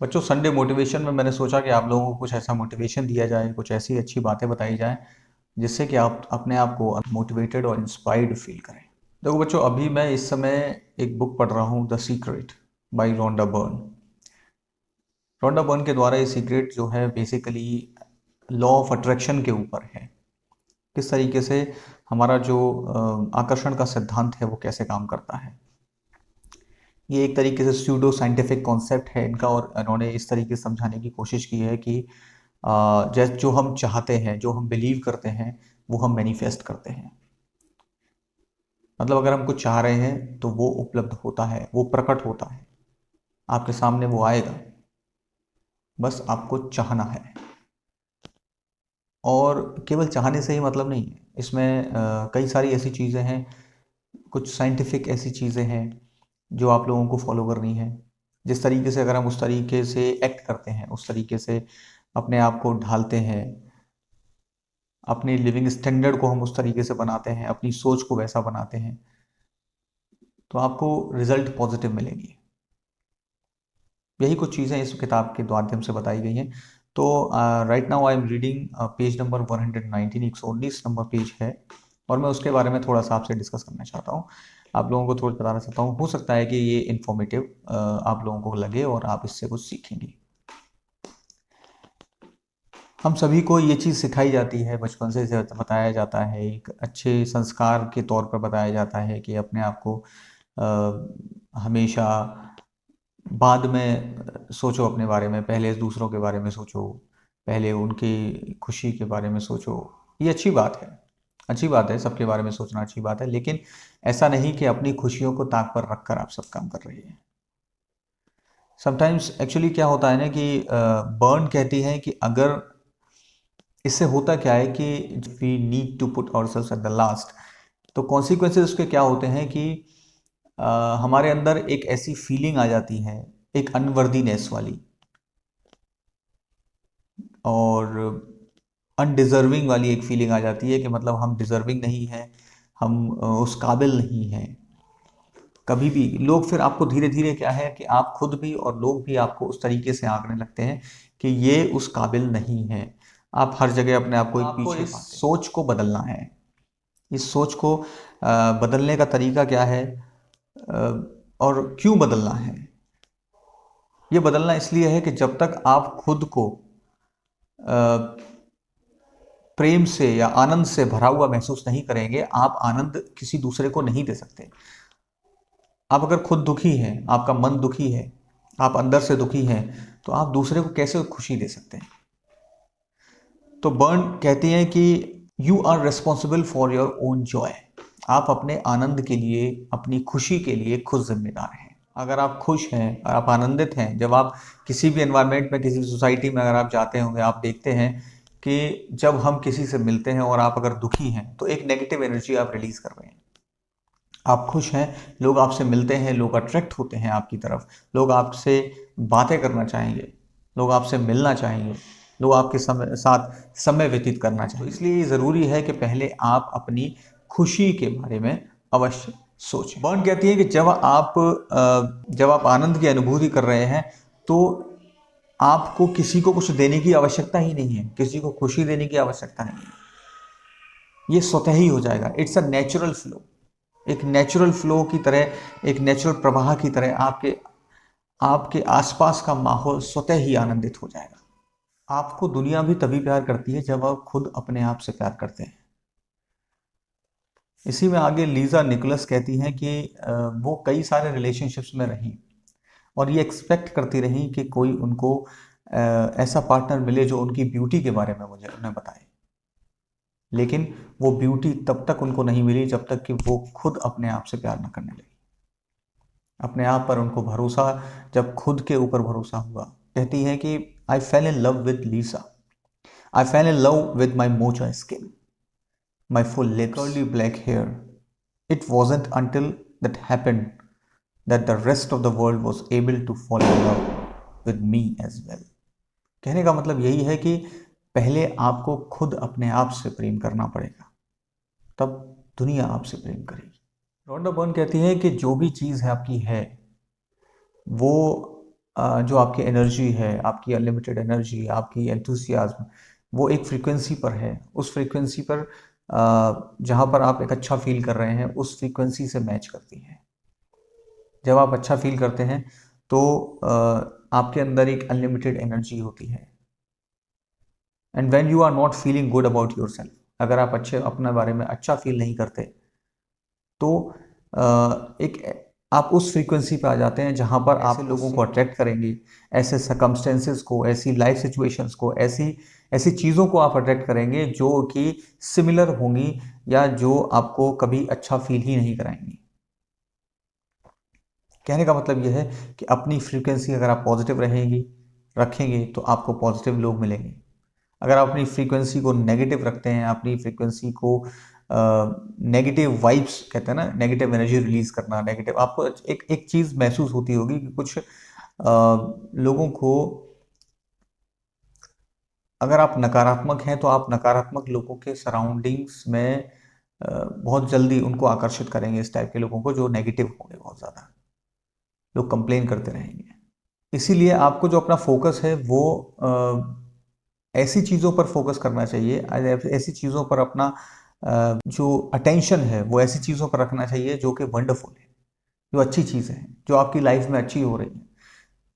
बच्चों, Sunday motivation में मैंने सोचा कि आप लोगों को कुछ ऐसा मोटिवेशन दिया जाए, कुछ ऐसी अच्छी बातें बताई जाएं जिससे कि आप अपने आप को मोटिवेटेड और इंस्पायर्ड फील करें। देखो बच्चों, अभी मैं इस समय एक बुक पढ़ रहा हूँ, the secret by Rhonda Byrne. Rhonda Byrne के द्वारा ये सीक्रेट जो है बेसिकली लॉ ऑफ अट्रैक्शन के ऊपर है। किस तरीके से हमारा जो आकर्षण का सिद्धांत है वो कैसे काम करता है। ये एक तरीके से स्यूडो साइंटिफिक कॉन्सेप्ट है इनका, और इन्होंने इस तरीके से समझाने की कोशिश की है कि जैसे जो हम चाहते हैं, जो हम बिलीव करते हैं, वो हम मैनिफेस्ट करते हैं। मतलब अगर हम कुछ चाह रहे हैं तो वो उपलब्ध होता है, वो प्रकट होता है, आपके सामने वो आएगा। बस आपको चाहना है। और केवल चाहने से ही मतलब नहीं है, इसमें कई सारी ऐसी चीज़ें हैं, कुछ साइंटिफिक ऐसी चीज़ें हैं जो आप लोगों को फॉलो करनी है। जिस तरीके से अगर हम उस तरीके से एक्ट करते हैं, उस तरीके से अपने आप को ढालते हैं, अपनी लिविंग स्टैंडर्ड को हम उस तरीके से बनाते हैं, अपनी सोच को वैसा बनाते हैं, तो आपको रिजल्ट पॉजिटिव मिलेंगे। यही कुछ चीज़ें इस किताब के माध्यम से बताई गई हैं। तो right now I am reading page number 119, 119 number page है, और मैं उसके बारे में थोड़ा सा आपसे डिस्कस करना चाहता हूँ, आप लोगों को थोड़ा बताना चाहता हूँ। हो सकता है कि ये इन्फॉर्मेटिव आप लोगों को लगे और आप इससे कुछ सीखेंगे। हम सभी को ये चीज़ सिखाई जाती है, बचपन से इसे बताया जाता है, एक अच्छे संस्कार के तौर पर बताया जाता है कि अपने आप को हमेशा बाद में सोचो, अपने बारे में पहले दूसरों के बारे में सोचो, पहले उनकी खुशी के बारे में सोचो। ये अच्छी बात है, अच्छी बात है, सबके बारे में सोचना अच्छी बात है, लेकिन ऐसा नहीं कि अपनी खुशियों को ताक पर रखकर आप सब काम कर रही हैं। समटाइम्स एक्चुअली क्या होता है ना कि बर्न कहती है कि अगर इससे होता क्या है कि we need to put ourselves at the last, तो कॉन्सिक्वेंसेस उसके क्या होते हैं कि हमारे अंदर एक ऐसी फीलिंग आ जाती है, एक अनवर्दीनेस वाली और अनडिजर्विंग वाली एक फीलिंग आ जाती है कि मतलब हम डिजर्विंग नहीं हैं, हम उस काबिल नहीं हैं। कभी भी लोग फिर आपको धीरे धीरे क्या है कि आप खुद भी और लोग भी आपको उस तरीके से आंकने लगते हैं कि ये उस काबिल नहीं है। आप हर जगह अपने आप को एक आपको पीछे इस पाते हैं। सोच को बदलना है। इस सोच को बदलने का तरीका क्या है, और क्यों बदलना है? ये बदलना इसलिए है कि जब तक आप खुद को प्रेम से या आनंद से भरा हुआ महसूस नहीं करेंगे, आप आनंद किसी दूसरे को नहीं दे सकते। आप अगर खुद दुखी हैं, आपका मन दुखी है, आप अंदर से दुखी हैं, तो आप दूसरे को कैसे खुशी दे सकते हैं? तो बर्न कहती हैं कि you are responsible for your own joy. आप अपने आनंद के लिए, अपनी खुशी के लिए खुद जिम्मेदार हैं। अगर आप खुश हैं, आप आनंदित हैं, जब आप किसी भी एनवायरनमेंट में, किसी भी सोसाइटी में अगर आप जाते होंगे, आप देखते हैं कि जब हम किसी से मिलते हैं और आप अगर दुखी हैं तो एक नेगेटिव एनर्जी आप रिलीज कर रहे हैं। आप खुश हैं, लोग आपसे मिलते हैं, लोग अट्रैक्ट होते हैं आपकी तरफ, लोग आपसे बातें करना चाहेंगे, लोग आपसे मिलना चाहेंगे, लोग आपके साथ समय व्यतीत करना चाहेंगे। तो इसलिए ये ज़रूरी है कि पहले आप अपनी खुशी के बारे में अवश्य सोचें। बर्न कहती है कि जब आप आनंद की अनुभूति कर रहे हैं, तो आपको किसी को कुछ देने की आवश्यकता ही नहीं है, किसी को खुशी देने की आवश्यकता नहीं है। ये स्वतः ही हो जाएगा। It's a natural flow. एक नेचुरल फ्लो की तरह, एक नेचुरल प्रवाह की तरह आपके आपके आसपास का माहौल स्वतः ही आनंदित हो जाएगा। आपको दुनिया भी तभी प्यार करती है जब आप खुद अपने आप से प्यार करते हैं। इसी में आगे लीजा निकोलस कहती हैं कि वो कई सारे रिलेशनशिप्स में रहीं और ये एक्सपेक्ट करती रहीं कि कोई उनको ऐसा पार्टनर मिले जो उनकी ब्यूटी के बारे में मुझे उन्हें बताए। लेकिन वो ब्यूटी तब तक उनको नहीं मिली जब तक कि वो खुद अपने आप से प्यार न करने लगी। अपने आप पर उनको भरोसा, जब खुद के ऊपर भरोसा हुआ। कहती हैं कि I fell in love with Lisa, I fell in love with my mocha skin, my full lips, curly black hair. It wasn't until that happened that the rest of the world was able to fall in love with me as well. कहने का मतलब यही है कि पहले आपको खुद अपने आप से प्रेम करना पड़ेगा, तब दुनिया आपसे प्रेम करेगी। रोंडा बर्न कहती है कि जो भी चीज़ है आपकी है, वो जो आपकी एनर्जी है, आपकी अनलिमिटेड एनर्जी, आपकी एंथुसियाज्म, वो एक फ्रीक्वेंसी पर है। उस फ्रीक्वेंसी पर जहाँ पर आप एक अच्छा फील कर रहे हैं, उस फ्रीक्वेंसी से मैच करती है। जब आप अच्छा फील करते हैं तो आपके अंदर एक अनलिमिटेड एनर्जी होती है। And when you are not feeling good about yourself, अगर आप अपने बारे में अच्छा फील नहीं करते, तो एक आप उस फ्रीक्वेंसी पे आ जाते हैं जहां पर आप लोगों को अट्रैक्ट करेंगे, ऐसे सर्कमस्टेंसेस को, ऐसी लाइफ सिचुएशंस को, ऐसी ऐसी चीज़ों को आप अट्रैक्ट करेंगे जो कि सिमिलर होंगी या जो आपको कभी अच्छा फील ही नहीं कराएंगी। कहने का मतलब यह है कि अपनी फ्रीक्वेंसी अगर आप पॉजिटिव रहेंगी रखेंगे तो आपको पॉजिटिव लोग मिलेंगे। अगर आप अपनी फ्रीक्वेंसी को नेगेटिव रखते हैं, अपनी फ्रीक्वेंसी को नेगेटिव वाइब्स कहते हैं ना, नेगेटिव एनर्जी रिलीज करना, नेगेटिव, आपको एक एक चीज़ महसूस होती होगी कि कुछ लोगों को, अगर आप नकारात्मक हैं तो आप नकारात्मक लोगों के सराउंडिंग्स में बहुत जल्दी उनको आकर्षित करेंगे, इस टाइप के लोगों को जो नेगेटिव होंगे, बहुत ज़्यादा लोग कंप्लेन करते रहेंगे। इसीलिए आपको जो अपना फोकस है वो ऐसी चीज़ों पर फोकस करना चाहिए, ऐसी चीज़ों पर अपना जो अटेंशन है वो ऐसी चीज़ों पर रखना चाहिए जो कि वंडरफुल है, जो अच्छी चीज़ है, जो आपकी लाइफ में अच्छी हो रही है।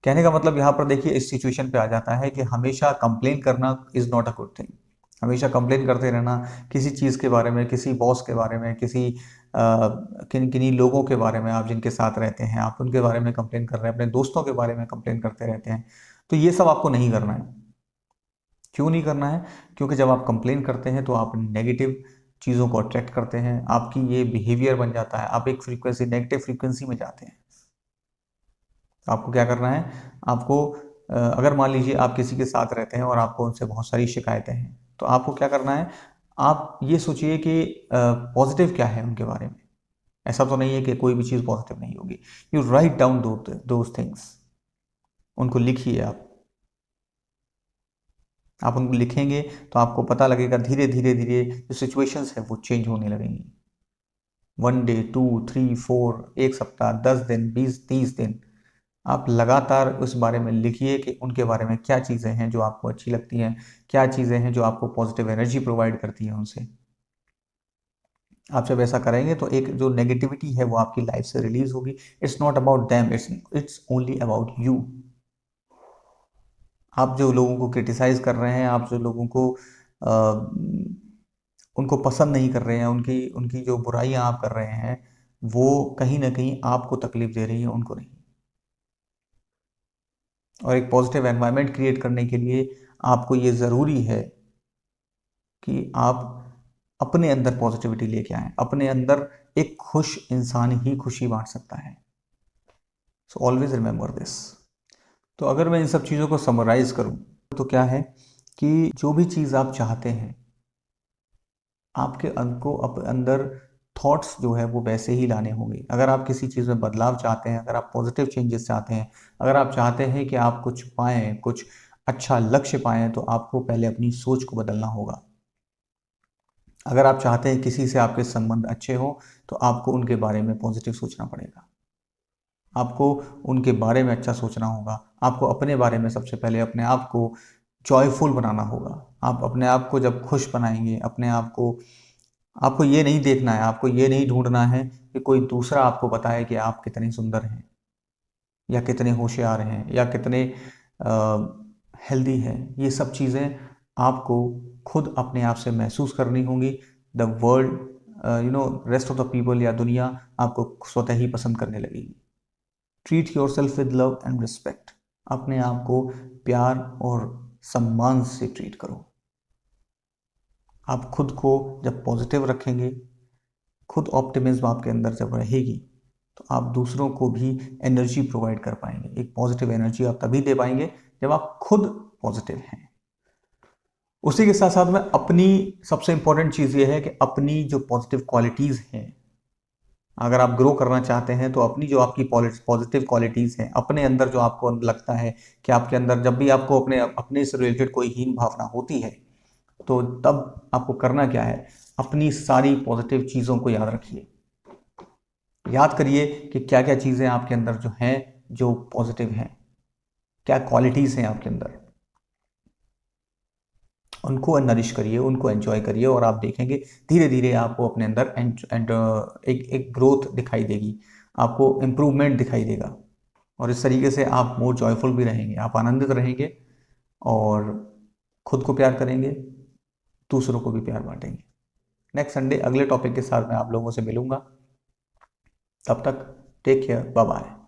कहने का मतलब यहाँ पर देखिए इस सिचुएशन पे आ जाता है कि हमेशा कंप्लेन करना is not a good thing. हमेशा कंप्लेन करते रहना किसी चीज़ के बारे में, किसी बॉस के बारे में, किसी किन किन्हीं लोगों के बारे में, आप जिनके साथ रहते हैं आप उनके बारे में कंप्लेन कर रहे हैं, अपने दोस्तों के बारे में कंप्लेन करते रहते हैं, तो ये सब आपको नहीं करना है। क्यों नहीं करना है? क्योंकि जब आप कंप्लेन करते हैं तो आप नेगेटिव चीज़ों को अट्रैक्ट करते हैं, आपकी ये बिहेवियर बन जाता है, आप एक फ्रीक्वेंसी, नेगेटिव फ्रीक्वेंसी में जाते हैं। आपको क्या करना है? आपको अगर मान लीजिए आप किसी के साथ रहते हैं और आपको उनसे बहुत सारी शिकायतें हैं, तो आपको क्या करना है? आप ये सोचिए कि पॉजिटिव क्या है उनके बारे में। ऐसा तो नहीं है कि कोई भी चीज़ पॉजिटिव नहीं होगी। You write down those things, उनको लिखिए आप उनको लिखेंगे तो आपको पता लगेगा, धीरे धीरे धीरे जो सिचुएशंस है वो चेंज होने लगेंगी। 1 डे, 2, 3, 4, एक सप्ताह, 10 दिन, 20, 30 दिन, आप लगातार उस बारे में लिखिए कि उनके बारे में क्या चीज़ें हैं जो आपको अच्छी लगती हैं, क्या चीज़ें हैं जो आपको पॉजिटिव एनर्जी प्रोवाइड करती हैं उनसे। आप जब ऐसा करेंगे तो एक जो नेगेटिविटी है वो आपकी लाइफ से रिलीज होगी। It's not about them, it's only about you. आप जो लोगों को क्रिटिसाइज कर रहे हैं, आप जो लोगों को उनको पसंद नहीं कर रहे हैं, उनकी उनकी जो बुराइयां आप कर रहे हैं, वो कहीं ना कहीं आपको तकलीफ दे रही है, उनको नहीं। और एक पॉजिटिव एनवायरनमेंट क्रिएट करने के लिए आपको ये ज़रूरी है कि आप अपने अंदर पॉजिटिविटी लेके आएं। अपने अंदर एक खुश इंसान ही खुशी बांट सकता है। So always remember this. तो अगर मैं इन सब चीज़ों को समराइज करूं तो क्या है कि जो भी चीज़ आप चाहते हैं, आपके अंदर थॉट्स जो है वो वैसे ही लाने होंगे। अगर आप किसी चीज़ में बदलाव चाहते हैं, अगर आप पॉजिटिव चेंजेस चाहते हैं, अगर आप चाहते हैं कि आप कुछ पाएँ, कुछ अच्छा लक्ष्य पाएँ, तो आपको पहले अपनी सोच को बदलना होगा। अगर आप चाहते हैं किसी से आपके संबंध अच्छे हो, तो आपको उनके बारे में पॉजिटिव सोचना पड़ेगा। आपको उनके बारे में अच्छा सोचना होगा। आपको अपने बारे में सबसे पहले अपने आप को जॉयफुल बनाना होगा। आप अपने आप को जब खुश बनाएंगे, अपने आप को, आपको ये नहीं देखना है, आपको ये नहीं ढूंढना है कि कोई दूसरा आपको बताए कि आप कितने सुंदर हैं या कितने होशियार हैं या कितने हेल्दी हैं। ये सब चीज़ें आपको खुद अपने आप से महसूस करनी होंगी। The world, rest of the people या दुनिया आपको स्वतः ही पसंद करने लगेगी। Treat your self with love and respect. अपने आप को प्यार और सम्मान से ट्रीट करो। आप खुद को जब पॉजिटिव रखेंगे, खुद ऑप्टिमिज्म आपके अंदर जब रहेगी, तो आप दूसरों को भी एनर्जी प्रोवाइड कर पाएंगे। एक पॉजिटिव एनर्जी आप तभी दे पाएंगे जब आप खुद पॉजिटिव हैं। उसी के साथ साथ में अपनी सबसे इंपॉर्टेंट चीज़ ये है कि अपनी जो पॉजिटिव क्वालिटीज़ हैं, अगर आप ग्रो करना चाहते हैं तो अपनी जो आपकी पॉजिटिव क्वालिटीज़ हैं, अपने अंदर जो आपको लगता है कि आपके अंदर जब भी आपको अपने अपने से रिलेटेड कोई हीन भावना होती है, तो तब आपको करना क्या है? अपनी सारी पॉजिटिव चीज़ों को याद रखिए। याद करिए कि क्या क्या चीज़ें आपके अंदर जो हैं, जो पॉजिटिव हैं। क्या क्वालिटीज़ हैं आपके अंदर, उनको नरिश करिए, उनको एंजॉय करिए, और आप देखेंगे धीरे धीरे आपको अपने अंदर एक ग्रोथ दिखाई देगी, आपको इम्प्रूवमेंट दिखाई देगा। और इस तरीके से आप मोर जॉयफुल भी रहेंगे, आप आनंदित रहेंगे, और खुद को प्यार करेंगे, दूसरों को भी प्यार बांटेंगे। नेक्स्ट संडे अगले टॉपिक के साथ मैं आप लोगों से मिलूंगा। तब तक टेक केयर, बाय बाय।